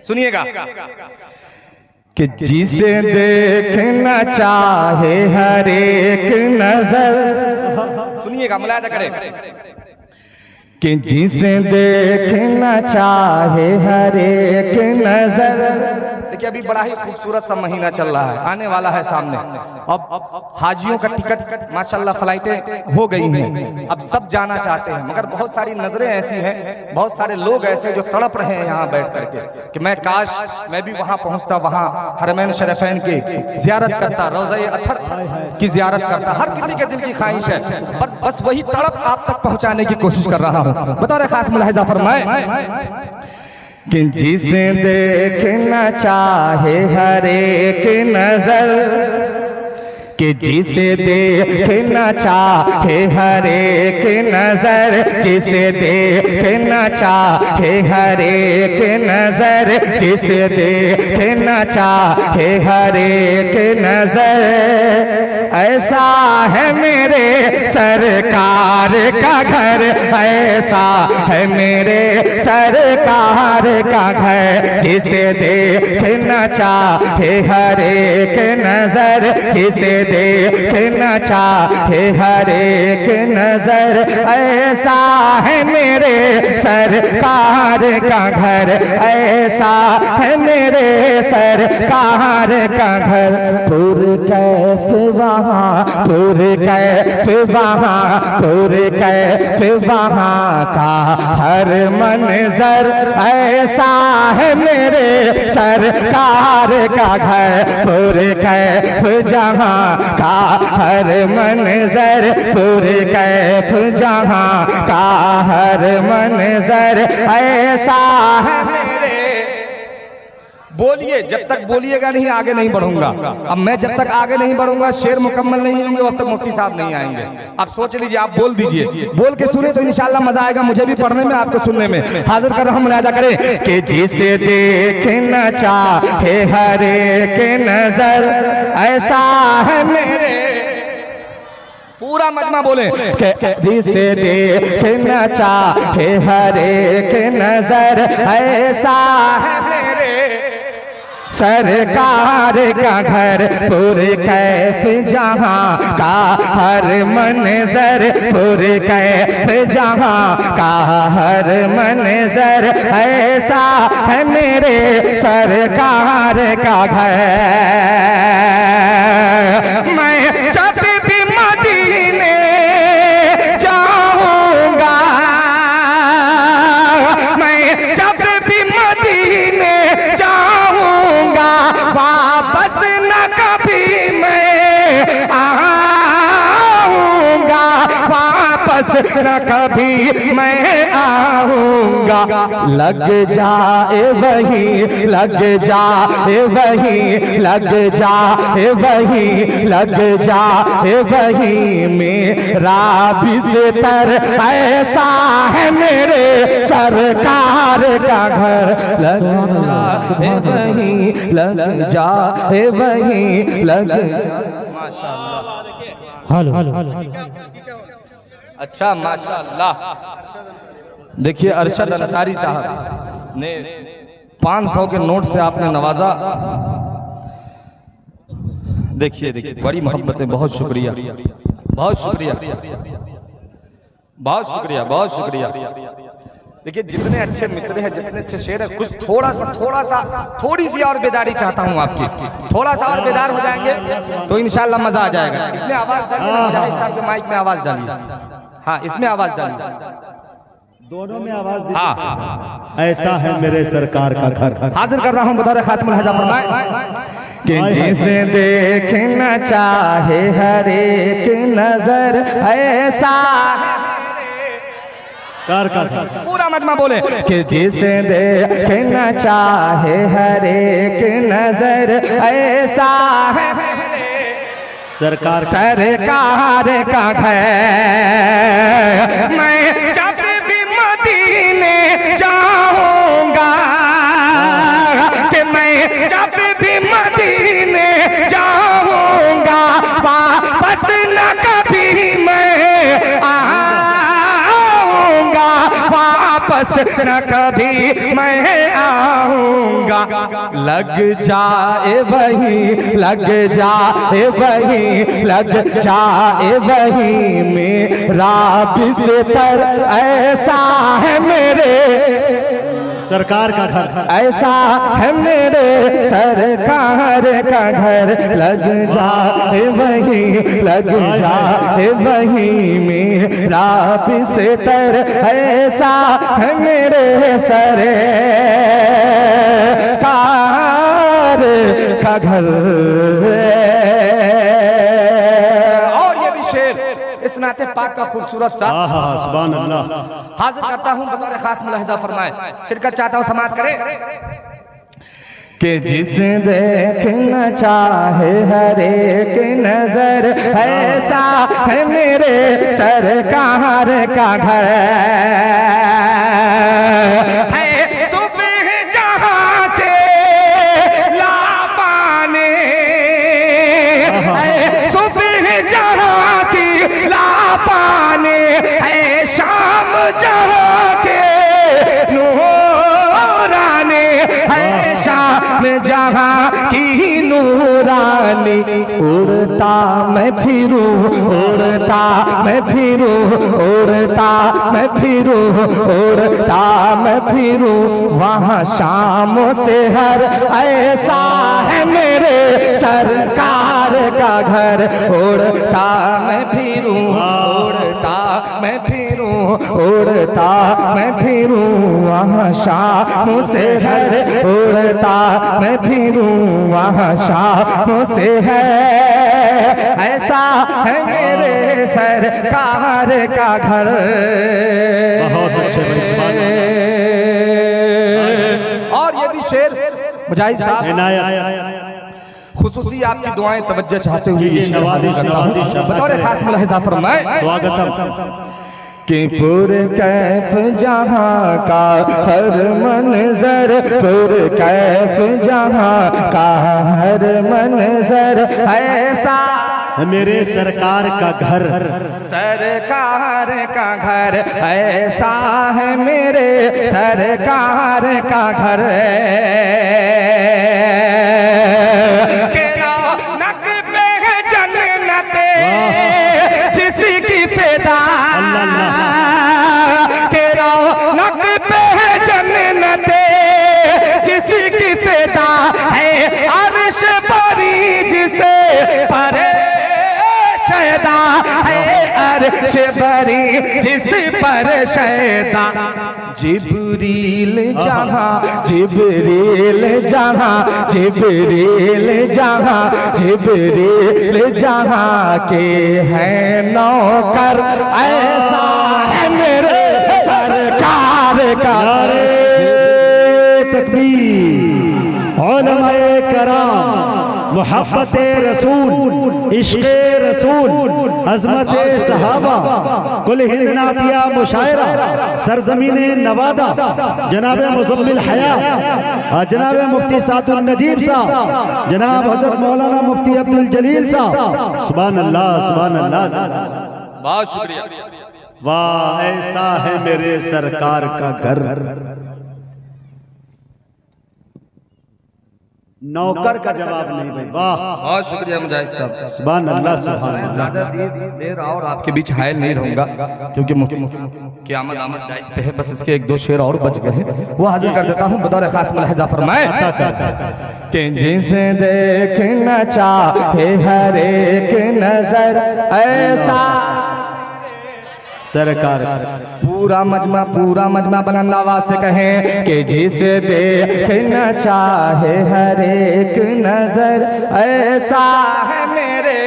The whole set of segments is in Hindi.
सुनिएगा कि जिसे देखना चाहे हर एक नजर, सुनिएगा मुलायदा करें, कि जिसे देखना चाहे हर एक नजर। देखिए अभी बड़ा ही खूबसूरत सा महीना चल रहा है, आने वाला है सामने। अब हाजियों का टिकट माशाल्लाह फ्लाइटें हो गई हैं, अब सब जाना चाहते हैं, मगर बहुत सारी नजरें ऐसी हैं, बहुत सारे लोग ऐसे जो तड़प रहे हैं यहाँ बैठ करके कि मैं काश मैं भी वहाँ पहुँचता, वहाँ हरमैन शरीफैन की जियारत करता, रोज़ा अतहर की जियारत करता। हर किसी के दिल की ख्वाहिश है, बस वही तड़प आप तक पहुँचाने की कोशिश कर रहा हूँ। बतौर खास मुलाहिजा फरमाए कि जिसे देखना चाहे हर एक नजर, कि जिसे देखना चाहे हर एक नजर, जिसे देखना चाहे हर एक नजर, जिसे देखना चाहे हर एक नजर, ऐसा है मेरे सरकार का घर, ऐसा है मेरे सरकार का घर, जिसे देखना चाहे हर एक नजर, जिसे देखना चाहे हर एक नजर, ऐसा है मेरे सरकार का घर, ऐसा है मेरे सरकार का घर। पुरकैफ वहाँ, पुरकैफ वहाँ, पुरकैफ वहाँ का हर मंजर, ऐसा है मेरे सरकार का घर। पुरकैफ जहाँ का हर मंजर, पुरकैफ जहाँ का हर मंजर, ऐसा है मेरे। बोलिए, जब तक बोलिएगा नहीं आगे नहीं बढ़ूंगा। अब मैं जब तक आगे नहीं बढ़ूंगा, शेर मुकम्मल नहीं होंगे, अब तक मुफ्ती साहब नहीं आएंगे। आप सोच लीजिए, आप बोल दीजिए, बोल के सुने तो इंशाल्लाह मजा आएगा, मुझे भी पढ़ने में आपको सुनने में। हाजिर कर रहा हूं, मुलाहिजा करें कि जिसे देखना चाहे हर एक नजर, ऐसा है मेरे। पूरा मजमा बोले कि जिसे देखना चाहे हर एक नजर, ऐसा है मेरे सरकार का घर। पुरकैफ जहाँ का हर मंजर, पुरकैफ जहाँ का हर मंजर, ऐसा है मेरे सरकार का घर। मैं जब भी मदीने जाऊंगा, मैं जब भी मदीने जाऊंगा, वापस न कभी मैं आऊंगा, वापस न कभी मैं आऊंगा। लग जाए वही, लग जाए वही, लग जाए वही, लग जाए वही मेरा बिस्तर, ऐसा है मेरे सरकार का घर। लग जाए वही, लग जाए वही, लग जाए। माशाअल्लाह, अच्छा माशाअल्लाह। देखिए अरशद अंसारी साहब ने 500 के नोट से आपने नवाजा। देखिए देखिए, बड़ी मोहब्बत है, बहुत शुक्रिया, बहुत शुक्रिया, बहुत शुक्रिया, बहुत शुक्रिया। देखिए जितने अच्छे मिसरे हैं, जितने अच्छे शेर है, कुछ थोड़ा सा थोड़ी सी और बेदारी चाहता हूँ आपकी। थोड़ा सा और बेदार हो जाएंगे तो इंशाल्लाह मजा आ जाएगा। इसमें आवाज डालिए, साहब के माइक में आवाज डालिए। हाँ, इसमें आवाज डालिए, दोनों में आवाज दीजिए। हाँ, ऐसा है मेरे सरकार का घर। हाजिर कर रहा हूँ बतौर खास मुलाहिजा फरमाए कि जिसे देखना चाहे हर एक नजर, ऐसा पूरा मजमा बोले कि जिसे देखना चाहे हर एक नजर, ऐसा है सरकार का घर। मैं जब भी मदीने जाऊंगा, कि मैं जब भी मदीने जाऊंगा, वापस न कभी मैं आऊंगा, वापस न कभी मैं लग जाए वही, लग जाए वही, लग जाए वही मेरा बिस्तर। ऐसा है मेरे सरकार का घर, ऐसा है मेरे सरकार का घर। लग जाए वही, लग जाए वही मेरा बिस्तर। ऐसा है मेरे सरकार का घर। और ये भी शेर इस नाते पाक का खूबसूरत सा सुभान अल्लाह हाजिर करता हूं, बतौर खास मुलाहिजा फरमाए। शिरकत चाहता हूं, समाअत करें कि जिसे देखना चाहे हर एक नजर। ऐसा है मेरे सरकार का घर। है सुबह जहां के लाफाने, है सुबह जहां की लाफाने, है शाम जहां के नूरानी, है शाम जहां की नूरानी। उड़ता मैं फिरूं, उड़ता मैं फिरूं, उड़ता मैं फिरूं, उड़ता मैं फिरूं वहाँ शाम से हर। ऐसा है मेरे सरकार का घर। उड़ता मैं फिरूं, उड़ता मैं फिरूं, उड़ता मैं फिरूं वहाँ शाम से हर। उड़ता मैं फिरूं वहाँ शाम से है। ऐसा है मेरे सरकार का घर। बहुत अच्छे भाई, सुभान अल्लाह। और ये भी शेर मुजाहिद साहब इनायत खुसूसी आपकी दुआएं तवज्जो चाहते हुए जी, नवाज़िश, नवाज़िश। बतौर खास मुलाहिजा फरमाए। स्वागतम कि पुरकैफ जहां का हर मंजर, पुरकैफ जहां का हर मंजर। ऐसा मेरे सरकार का घर, सरकार का घर। ऐसा है मेरे सरकार का घर। के रौनक पे है जन्नत जिसकी फिदा, के रौनक पे है जन्नत जिसकी फिदा है। अर्श बरी जिसे परे शैदा है, अर्श बरी जिस पर शैदा। जिब्रील जहां, जिब्रील जहां, जिब्रील जहां, जिब्रील जहां के हैं नौकर। ऐसा है मेरे सरकार का घर। तकबीर, उलमाए कराम, मोहब्बत रसूल, इश्क़े रसूल, अज़मत सहाबा, कुल हिंद नातिया मुशायरा, सरज़मीने नवादा, जनाब मुज़म्मिल हया, जनाब मुफ्ती सादुल नजीब साहब, जनाब हज़रत मौलाना मुफ्ती अब्दुल जलील साहब। सुभान अल्लाह, सुभान अल्लाह। बहुत शुक्रिया। वाह, ऐसा है मेरे सरकार का घर। नौकर का जवाब नहीं भाई, वाह, बहुत शुक्रिया मुजाहिद साहब। सुभान अल्लाह, सुभान अल्लाह। ज्यादा देर और आपके बीच हायल नहीं रहूंगा क्योंकि क़यामत आमद जायज़ पे है। बस इसके एक दो शेर और बच गए हैं, वो हाजिर कर देता हूँ बतौर खास मुलाहिजा फरमाए। कि जिसे देखना चाहे हर एक नजर। ऐसा सरकार पूरा मजमा बुलंद आवाज से कहें कि जिसे देखना चाहे हर एक नजर। ऐसा है मेरे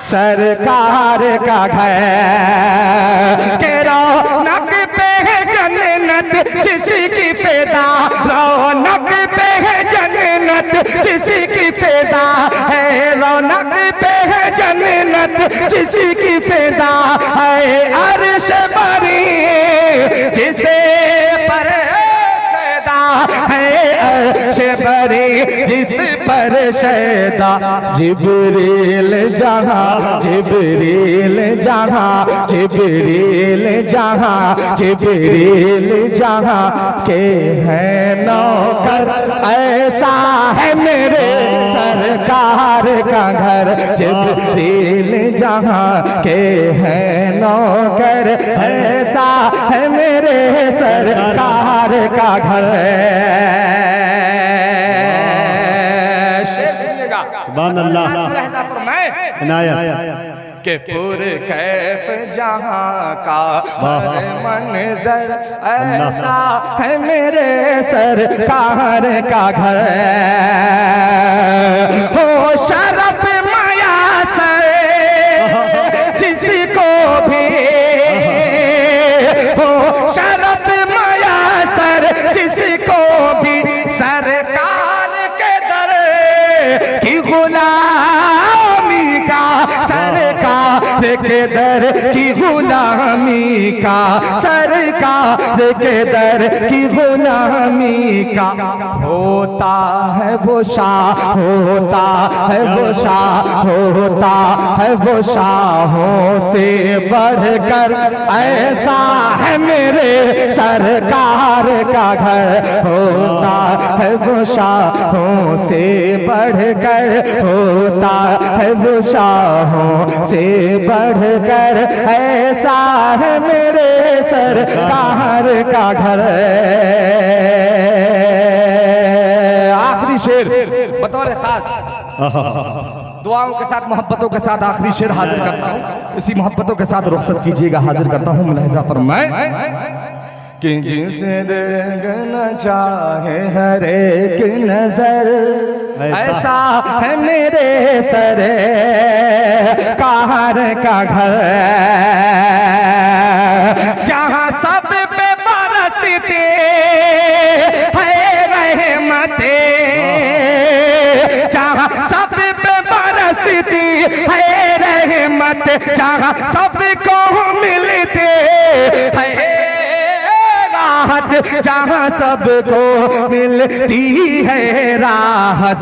सरकार का घर। के रौनक पे है जन्नत जिसकी फिदा, रौनक पे है जन्नत जिसकी फिदा है। रौनक पे है जन्नत जिसकी फिदा है। अर्श बरी जिसे पर शैदा है, अर्श बरी जिस पर शैदा। जिब्रील जहां, जिब्रील जहां, जिब्रील जहां, जिब्रील जहां के हैं नौकर। का घर, जिब्रील जहां के हैं नौकर, ऐसा है मेरे सरकार का घर। सुभान अल्लाह। के पुर कैफ जहां का हर मंजर, ऐसा है मेरे सरकार का घर। हो शरफ मयासर जिसको भी, हो शरफ मयासर जिसको भी, सरकार के दर की गुलामी का, सरकार के दर की गुलामी का, सरकार के दर की गुलामी का। होता है वो शाह, होता है वो शाह, होता है वो शाहों से बढ़कर, ऐसा है मेरे सरकार का घर। होता है वो शाहों से बढ़कर, होता है वो शाहों से बढ़कर, ऐसा है मेरे सरकार का घर। आखिरी शेर बतौर खास दुआओं के साथ, मोहब्बतों के साथ आखिरी शेर हाजिर करता हूँ। इसी मोहब्बतों के साथ रुखसत कीजिएगा, हाजिर करता हूँ मुलाहिजा फरमाए कि जिसे देखना चाहे हर एक नजर, ऐसा है मेरे सरकार का घर। जहाँ सब पे बरसते है रहमते, जहाँ सब पे बरसती है रहमत, जहाँ सबको मिलते है राहत, जहाँ सबको मिलती है राहत।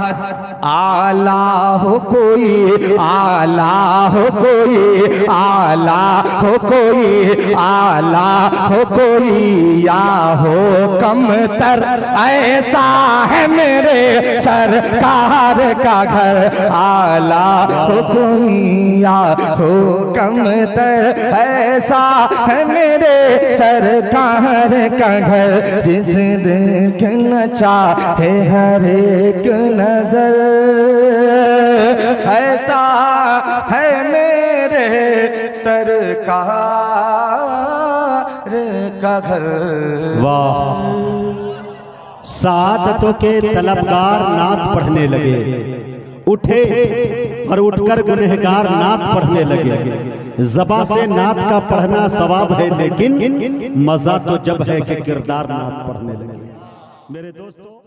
आला हो कोई, आला हो कोई, आला हो कोई, आला हो कोई, या हो कमतर, ऐसा है मेरे सरकार का घर। आला हो कोई, या हो कमतर, ऐसा है मेरे सरकार का घर। जिस देखना चाहे हर एक नजर, ऐसा है मेरे सरकार का घर। वाह, सादतों के तलबगार नात पढ़ने लगे, उठे और उठकर गुनहगार नात पढ़ने लगे। ज़बां से नात का पढ़ना सवाब है, लेकिन मजा तो जब है कि किरदार नात पढ़ने लगे। मेरे दोस्तों,